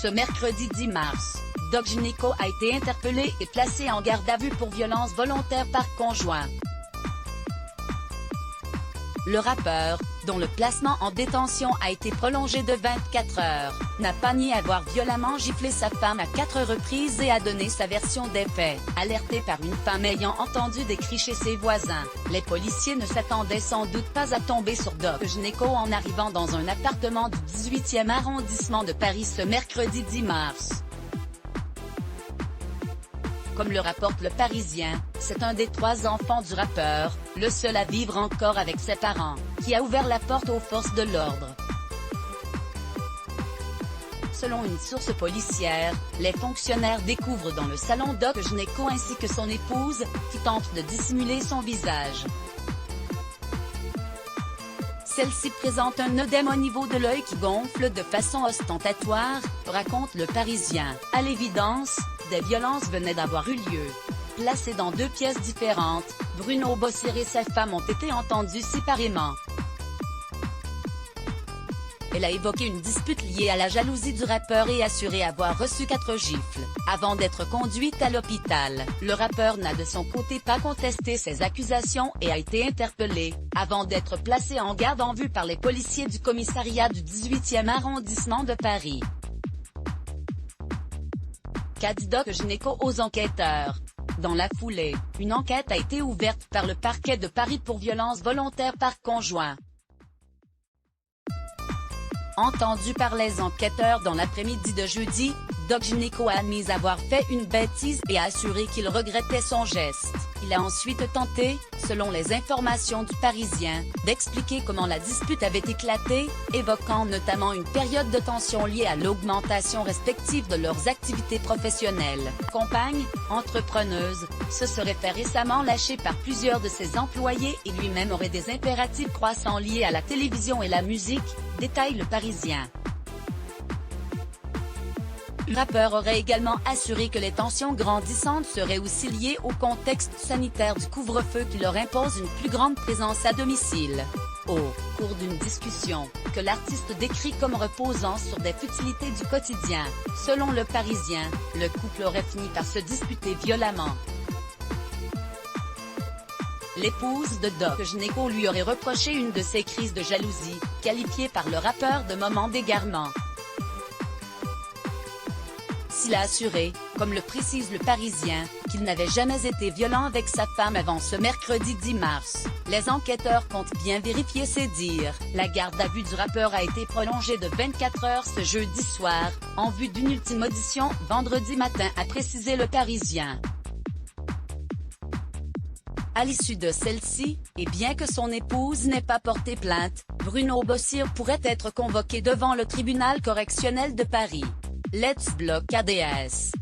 Ce mercredi 10 mars, Doc Gynéco a été interpellé et placé en garde à vue pour violence volontaire par conjoint. Le rappeur, dont le placement en détention a été prolongé de 24 heures, n'a pas nié avoir violemment giflé sa femme à 4 reprises et a donné sa version des faits. Alerté par une femme ayant entendu des cris chez ses voisins, les policiers ne s'attendaient sans doute pas à tomber sur Doc Gynéco en arrivant dans un appartement du 18e arrondissement de Paris ce mercredi 10 mars. Comme le rapporte Le Parisien, c'est un des 3 enfants du rappeur, le seul à vivre encore avec ses parents, qui a ouvert la porte aux forces de l'ordre. Selon une source policière, les fonctionnaires découvrent dans le salon Doc Gynéco ainsi que son épouse, qui tente de dissimuler son visage. Celle-ci présente un œdème au niveau de l'œil qui gonfle de façon ostentatoire, raconte Le Parisien. À l'évidence, des violences venaient d'avoir eu lieu. Placés dans 2 pièces différentes, Bruno Bossir et sa femme ont été entendus séparément. Elle a évoqué une dispute liée à la jalousie du rappeur et assuré avoir reçu 4 gifles, avant d'être conduite à l'hôpital. Le rappeur n'a de son côté pas contesté ces accusations et a été interpellé, avant d'être placé en garde à vue par les policiers du commissariat du 18e arrondissement de Paris. Qu'a dit Doc Gynéco aux enquêteurs? Dans la foulée, une enquête a été ouverte par le parquet de Paris pour violence volontaire par conjoint. Entendu par les enquêteurs dans l'après-midi de jeudi, Doc Gynéco a admis avoir fait une bêtise et a assuré qu'il regrettait son geste. Il a ensuite tenté, selon les informations du Parisien, d'expliquer comment la dispute avait éclaté, évoquant notamment une période de tension liée à l'augmentation respective de leurs activités professionnelles. Compagne, entrepreneuse, se serait fait récemment lâcher par plusieurs de ses employés et lui-même aurait des impératifs croissants liés à la télévision et la musique, détaille Le Parisien. Le rappeur aurait également assuré que les tensions grandissantes seraient aussi liées au contexte sanitaire du couvre-feu qui leur impose une plus grande présence à domicile. Au cours d'une discussion, que l'artiste décrit comme reposant sur des futilités du quotidien, selon Le Parisien, le couple aurait fini par se disputer violemment. L'épouse de Doc Gynéco lui aurait reproché une de ses crises de jalousie, qualifiée par le rappeur de moment d'égarement. S'il a assuré, comme le précise Le Parisien, qu'il n'avait jamais été violent avec sa femme avant ce mercredi 10 mars, les enquêteurs comptent bien vérifier ses dires. La garde à vue du rappeur a été prolongée de 24 heures ce jeudi soir, en vue d'une ultime audition vendredi matin, a précisé Le Parisien. À l'issue de celle-ci, et bien que son épouse n'ait pas porté plainte, Bruno Bossir pourrait être convoqué devant le tribunal correctionnel de Paris. Let's Block ADS.